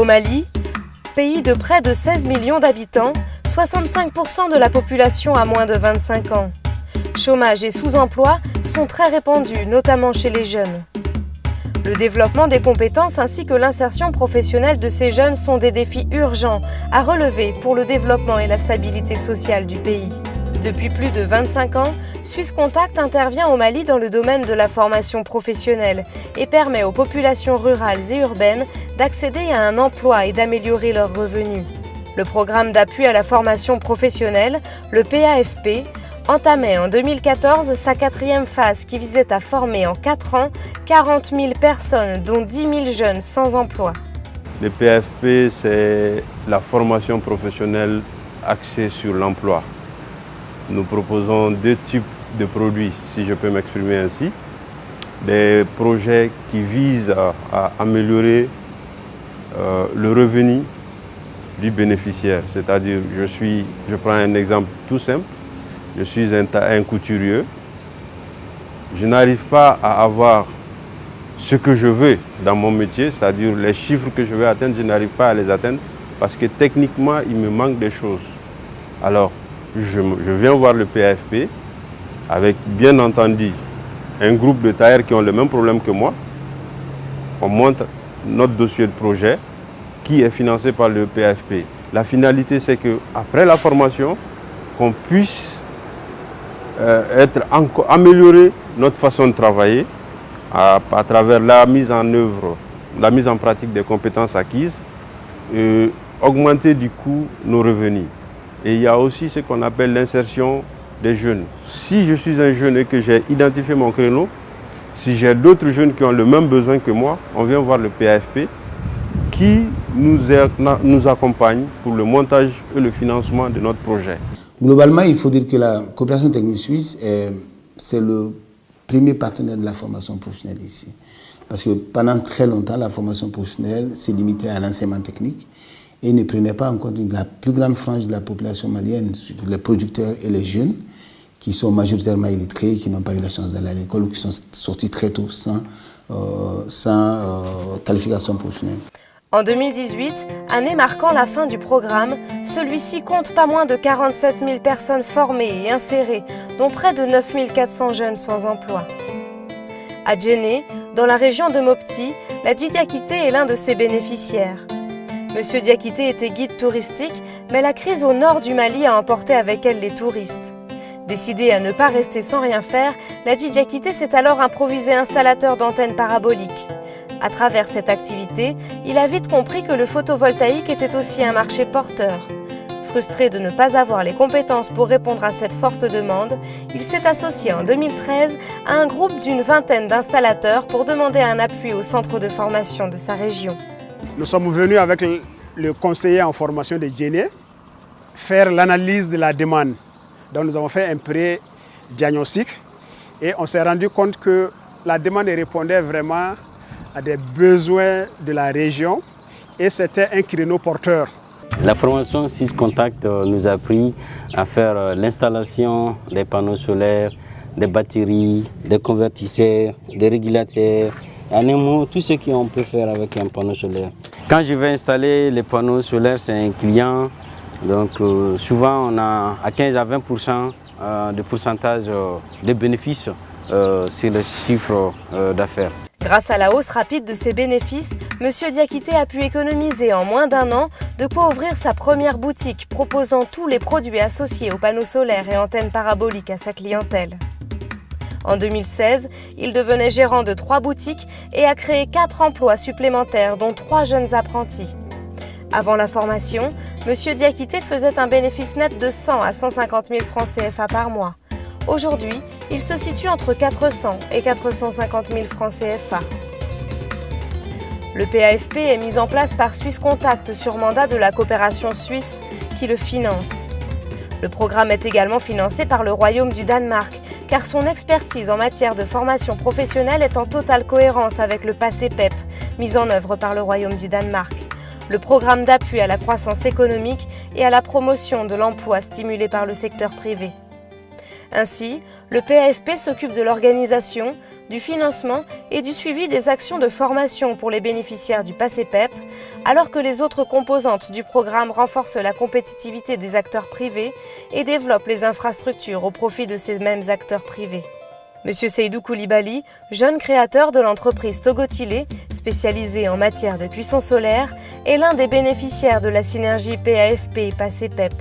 Au Mali, pays de près de 16 millions d'habitants, 65% de la population a moins de 25 ans. Chômage et sous-emploi sont très répandus, notamment chez les jeunes. Le développement des compétences ainsi que l'insertion professionnelle de ces jeunes sont des défis urgents à relever pour le développement et la stabilité sociale du pays. Depuis plus de 25 ans, Suisse Contact intervient au Mali dans le domaine de la formation professionnelle et permet aux populations rurales et urbaines d'accéder à un emploi et d'améliorer leurs revenus. Le programme d'appui à la formation professionnelle, le PAFP, entamait en 2014 sa 4e phase qui visait à former en 4 ans 40 000 personnes, dont 10 000 jeunes sans emploi. Le PAFP, c'est la formation professionnelle axée sur l'emploi. Nous proposons 2 types de produits, si je peux m'exprimer ainsi. Des projets qui visent à améliorer le revenu du bénéficiaire. C'est-à-dire, je prends un exemple tout simple. Je suis un couturier. Je n'arrive pas à avoir ce que je veux dans mon métier, c'est-à-dire les chiffres que je veux atteindre, je n'arrive pas à les atteindre parce que techniquement, il me manque des choses. Alors, je viens voir le PAFP avec, bien entendu, un groupe de tailleurs qui ont le même problème que moi. On monte notre dossier de projet qui est financé par le PAFP. La finalité, c'est qu'après la formation, qu'on puisse améliorer notre façon de travailler à travers la mise en œuvre, la mise en pratique des compétences acquises, et augmenter du coup nos revenus. Et il y a aussi ce qu'on appelle l'insertion des jeunes. Si je suis un jeune et que j'ai identifié mon créneau, si j'ai d'autres jeunes qui ont le même besoin que moi, on vient voir le PAFP qui nous accompagne pour le montage et le financement de notre projet. Globalement, il faut dire que la coopération technique suisse, c'est le premier partenaire de la formation professionnelle ici. Parce que pendant très longtemps, la formation professionnelle s'est limitée à l'enseignement technique et ne prenait pas en compte la plus grande frange de la population malienne, surtout les producteurs et les jeunes, qui sont majoritairement illettrés, qui n'ont pas eu la chance d'aller à l'école ou qui sont sortis très tôt sans qualification professionnelle. En 2018, année marquant la fin du programme, celui-ci compte pas moins de 47 000 personnes formées et insérées, dont près de 9 400 jeunes sans emploi. À Djenné, dans la région de Mopti, la Diakité est l'un de ses bénéficiaires. Monsieur Diakité était guide touristique, mais la crise au nord du Mali a emporté avec elle les touristes. Décidé à ne pas rester sans rien faire, la Diakité s'est alors improvisé installateur d'antennes paraboliques. À travers cette activité, il a vite compris que le photovoltaïque était aussi un marché porteur. Frustré de ne pas avoir les compétences pour répondre à cette forte demande, il s'est associé en 2013 à un groupe d'une vingtaine d'installateurs pour demander un appui au centre de formation de sa région. Nous sommes venus avec le conseiller en formation de Djenné faire l'analyse de la demande. Donc nous avons fait un pré-diagnostic et on s'est rendu compte que la demande répondait vraiment à des besoins de la région et c'était un créneau porteur. La formation Suisse Contact nous a appris à faire l'installation des panneaux solaires, des batteries, des convertisseurs, des régulateurs, en un mot, tout ce qu'on peut faire avec un panneau solaire. Quand je vais installer les panneaux solaires, c'est un client, donc souvent on a à 15 à 20% de pourcentage de bénéfices sur le chiffre d'affaires. Grâce à la hausse rapide de ses bénéfices, M. Diakité a pu économiser en moins d'un an de quoi ouvrir sa première boutique proposant tous les produits associés aux panneaux solaires et antennes paraboliques à sa clientèle. En 2016, il devenait gérant de 3 boutiques et a créé 4 emplois supplémentaires, dont 3 jeunes apprentis. Avant la formation, M. Diakité faisait un bénéfice net de 100 à 150 000 francs CFA par mois. Aujourd'hui, il se situe entre 400 et 450 000 francs CFA. Le PAFP est mis en place par Suisse Contact sur mandat de la coopération suisse qui le finance. Le programme est également financé par le Royaume du Danemark, car son expertise en matière de formation professionnelle est en totale cohérence avec le PACEPEP, mis en œuvre par le Royaume du Danemark, le programme d'appui à la croissance économique et à la promotion de l'emploi stimulé par le secteur privé. Ainsi, le PAFP s'occupe de l'organisation, du financement et du suivi des actions de formation pour les bénéficiaires du PACEPEP, alors que les autres composantes du programme renforcent la compétitivité des acteurs privés et développent les infrastructures au profit de ces mêmes acteurs privés. Monsieur Seydou Koulibaly, jeune créateur de l'entreprise Togotilé, spécialisée en matière de cuisson solaire, est l'un des bénéficiaires de la synergie PAFP-PACEPEP.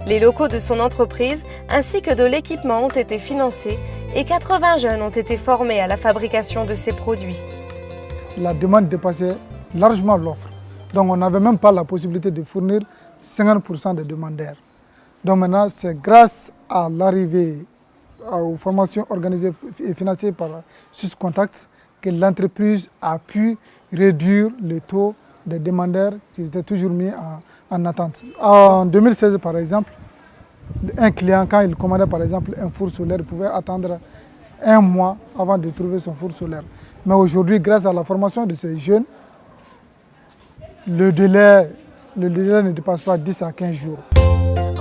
Les locaux de son entreprise ainsi que de l'équipement ont été financés et 80 jeunes ont été formés à la fabrication de ces produits. La demande dépassait largement l'offre. Donc on n'avait même pas la possibilité de fournir 50% des demandeurs. Donc maintenant, c'est grâce à l'arrivée aux formations organisées et financées par SUSContact que l'entreprise a pu réduire le taux des demandeurs qui étaient toujours mis en attente. En 2016, par exemple, un client, quand il commandait par exemple un four solaire, pouvait attendre 1 mois avant de trouver son four solaire. Mais aujourd'hui, grâce à la formation de ces jeunes, le délai ne dépasse pas 10 à 15 jours.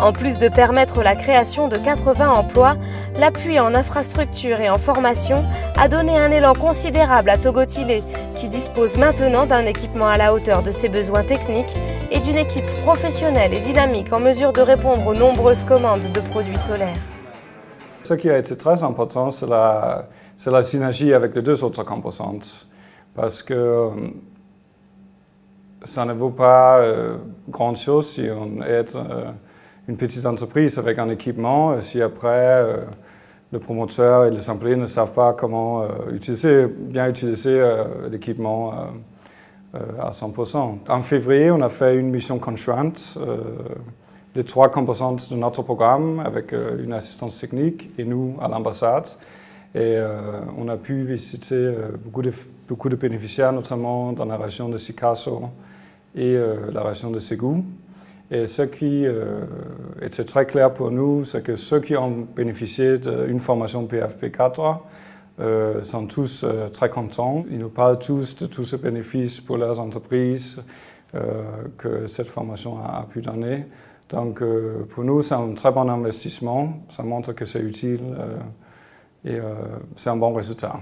En plus de permettre la création de 80 emplois, l'appui en infrastructure et en formation a donné un élan considérable à Togotilé, qui dispose maintenant d'un équipement à la hauteur de ses besoins techniques et d'une équipe professionnelle et dynamique en mesure de répondre aux nombreuses commandes de produits solaires. Ce qui a été très important, c'est la synergie avec les deux autres composantes, parce que ça ne vaut pas grand-chose si on est une petite entreprise avec un équipement, si après le promoteur et les employés ne savent pas comment bien utiliser l'équipement à 100%. En février, on a fait une mission conjointe des 3 composantes de notre programme avec une assistance technique et nous à l'ambassade. Et on a pu visiter beaucoup de bénéficiaires, notamment dans la région de Sikasso et la région de Ségou. Et ce qui était très clair pour nous, c'est que ceux qui ont bénéficié d'une formation PFP4 sont tous très contents. Ils nous parlent tous de tous ces bénéfices pour leurs entreprises que cette formation a pu donner. Donc pour nous, c'est un très bon investissement. Ça montre que c'est utile et c'est un bon résultat.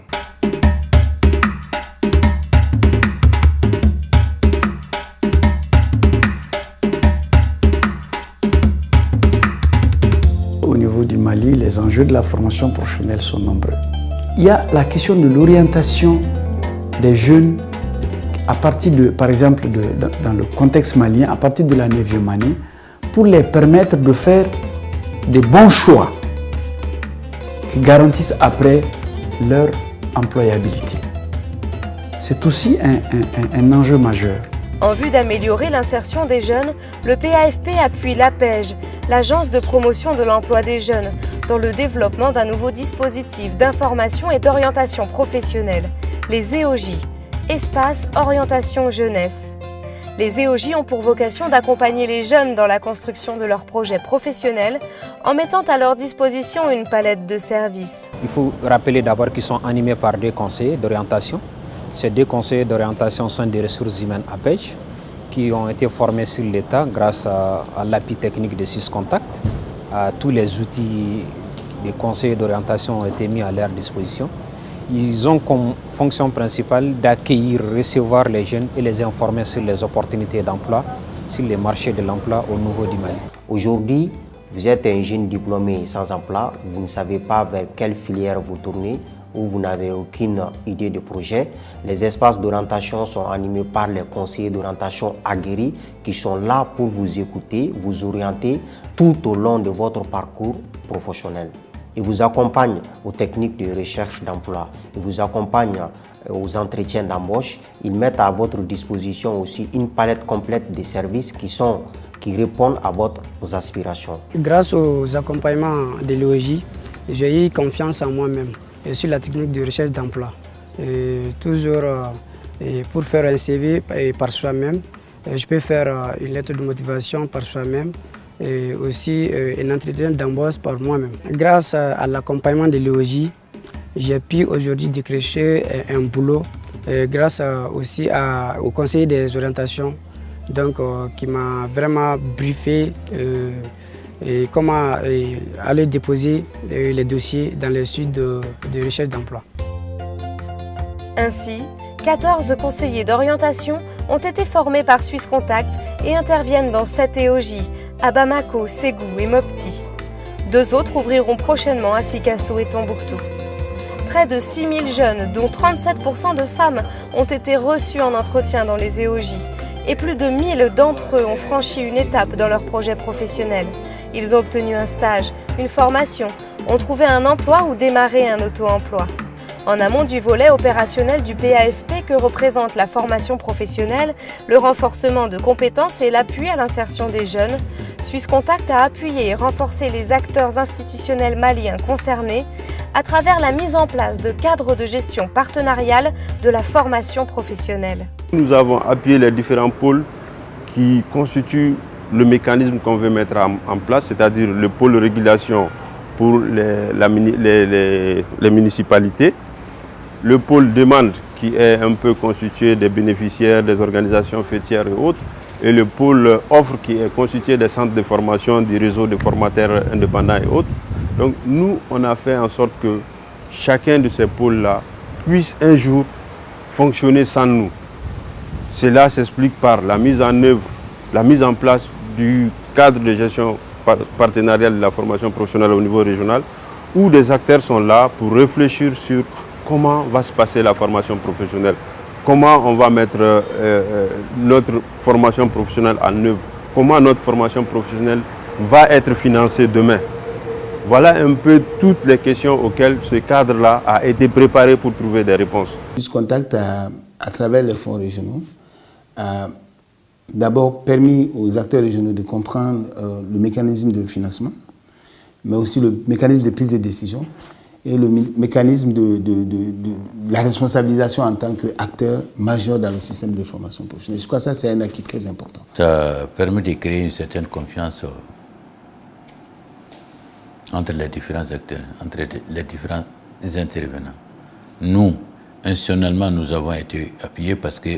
Au niveau du Mali, les enjeux de la formation professionnelle sont nombreux. Il y a la question de l'orientation des jeunes à partir de, par exemple, dans le contexte malien, à partir de la 9e année, pour les permettre de faire des bons choix qui garantissent après leur employabilité. C'est aussi un enjeu majeur. En vue d'améliorer l'insertion des jeunes, le PAFP appuie l'APEJ, l'Agence de promotion de l'emploi des jeunes, dans le développement d'un nouveau dispositif d'information et d'orientation professionnelle, les EOJ, Espace Orientation Jeunesse. Les EOJ ont pour vocation d'accompagner les jeunes dans la construction de leurs projets professionnels en mettant à leur disposition une palette de services. Il faut rappeler d'abord qu'ils sont animés par 2 conseillers d'orientation. Ces 2 conseillers d'orientation sont des ressources humaines APEJ qui ont été formés sur l'État grâce à l'appui technique de SUSContact. Tous les outils des conseillers d'orientation ont été mis à leur disposition. Ils ont comme fonction principale d'accueillir, recevoir les jeunes et les informer sur les opportunités d'emploi, sur les marchés de l'emploi au niveau du Mali. Aujourd'hui, vous êtes un jeune diplômé sans emploi, vous ne savez pas vers quelle filière vous tournez ou vous n'avez aucune idée de projet. Les espaces d'orientation sont animés par les conseillers d'orientation aguerris qui sont là pour vous écouter, vous orienter tout au long de votre parcours professionnel. Ils vous accompagnent aux techniques de recherche d'emploi, ils vous accompagnent aux entretiens d'embauche. Ils mettent à votre disposition aussi une palette complète de services qui répondent à vos aspirations. Grâce aux accompagnements de l'EOJ, j'ai eu confiance en moi-même et sur la technique de recherche d'emploi. Toujours pour faire un CV par soi-même, je peux faire une lettre de motivation par soi-même, et aussi un entretien d'embauche par moi-même. Grâce à l'accompagnement de l'EOJ, j'ai pu aujourd'hui décrocher un boulot grâce aussi au conseiller des orientations qui m'a vraiment briefé et comment aller déposer les dossiers dans les suites de recherche d'emploi. Ainsi, 14 conseillers d'orientation ont été formés par Suisse Contact et interviennent dans 7 EOJ, à Bamako, Ségou et Mopti. 2 autres ouvriront prochainement à Sikasso et Tombouctou. Près de 6000 jeunes, dont 37% de femmes, ont été reçus en entretien dans les EOJ. Et plus de 1000 d'entre eux ont franchi une étape dans leur projet professionnel. Ils ont obtenu un stage, une formation, ont trouvé un emploi ou démarré un auto-emploi. En amont du volet opérationnel du PAFP que représente la formation professionnelle, le renforcement de compétences et l'appui à l'insertion des jeunes, Suisse Contact a appuyé et renforcé les acteurs institutionnels maliens concernés à travers la mise en place de cadres de gestion partenariale de la formation professionnelle. Nous avons appuyé les différents pôles qui constituent le mécanisme qu'on veut mettre en place, c'est-à-dire le pôle régulation pour les municipalités, le pôle demande qui est un peu constitué des bénéficiaires, des organisations fêtières et autres, et le pôle offre qui est constitué des centres de formation, des réseaux de formateurs indépendants et autres. Donc nous, on a fait en sorte que chacun de ces pôles-là puisse un jour fonctionner sans nous. Cela s'explique par la mise en œuvre, la mise en place du cadre de gestion partenariale de la formation professionnelle au niveau régional, où des acteurs sont là pour réfléchir sur comment va se passer la formation professionnelle, comment on va mettre notre formation professionnelle en œuvre, comment notre formation professionnelle va être financée demain. Voilà un peu toutes les questions auxquelles ce cadre-là a été préparé pour trouver des réponses. Suisse Contact, à travers les fonds régionaux, a d'abord permis aux acteurs régionaux de comprendre le mécanisme de financement, mais aussi le mécanisme de prise de décision et le mécanisme de la responsabilisation en tant qu'acteur majeur dans le système de formation professionnelle. Je crois que ça, c'est un acquis très important. Ça permet de créer une certaine confiance entre les différents acteurs, entre les différents intervenants. Nous, institutionnellement, nous avons été appuyés parce que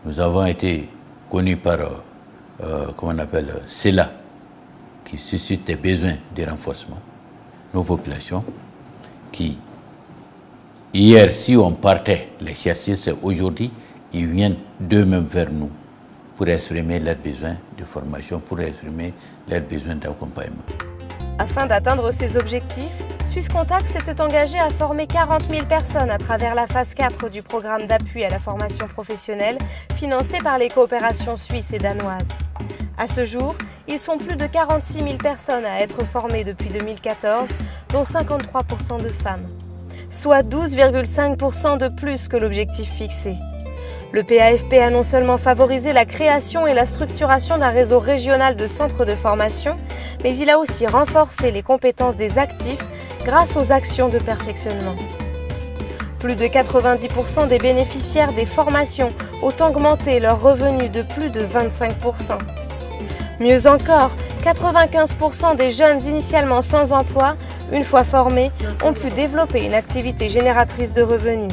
nous avons été connus par, comment on appelle, CELA, qui suscite des besoins de renforcement. Nos populations, qui, hier, si on partait les chercher, c'est aujourd'hui, ils viennent d'eux-mêmes vers nous pour exprimer leurs besoins de formation, pour exprimer leurs besoins d'accompagnement. Afin d'atteindre ces objectifs, Suisse Contact s'était engagé à former 40 000 personnes à travers la phase 4 du programme d'appui à la formation professionnelle financé par les coopérations suisses et danoises. À ce jour, ils sont plus de 46 000 personnes à être formées depuis 2014, dont 53% de femmes, soit 12,5% de plus que l'objectif fixé. Le PAFP a non seulement favorisé la création et la structuration d'un réseau régional de centres de formation, mais il a aussi renforcé les compétences des actifs grâce aux actions de perfectionnement. Plus de 90% des bénéficiaires des formations ont augmenté leurs revenus de plus de 25%. Mieux encore, 95% des jeunes initialement sans emploi, une fois formés, ont pu développer une activité génératrice de revenus.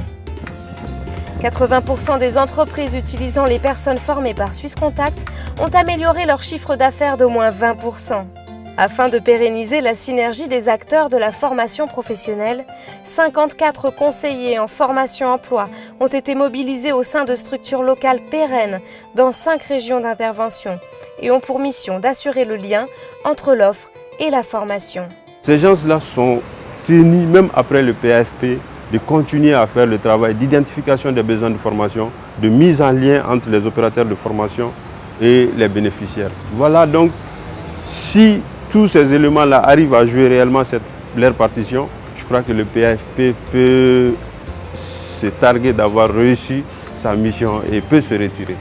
80% des entreprises utilisant les personnes formées par Suisse Contact ont amélioré leur chiffre d'affaires d'au moins 20%. Afin de pérenniser la synergie des acteurs de la formation professionnelle, 54 conseillers en formation emploi ont été mobilisés au sein de structures locales pérennes dans 5 régions d'intervention et ont pour mission d'assurer le lien entre l'offre et la formation. Ces gens-là sont tenus, même après le PAFP, de continuer à faire le travail d'identification des besoins de formation, de mise en lien entre les opérateurs de formation et les bénéficiaires. Voilà donc, si tous ces éléments-là arrivent à jouer réellement leur partition, je crois que le PAFP peut se targuer d'avoir réussi sa mission et peut se retirer.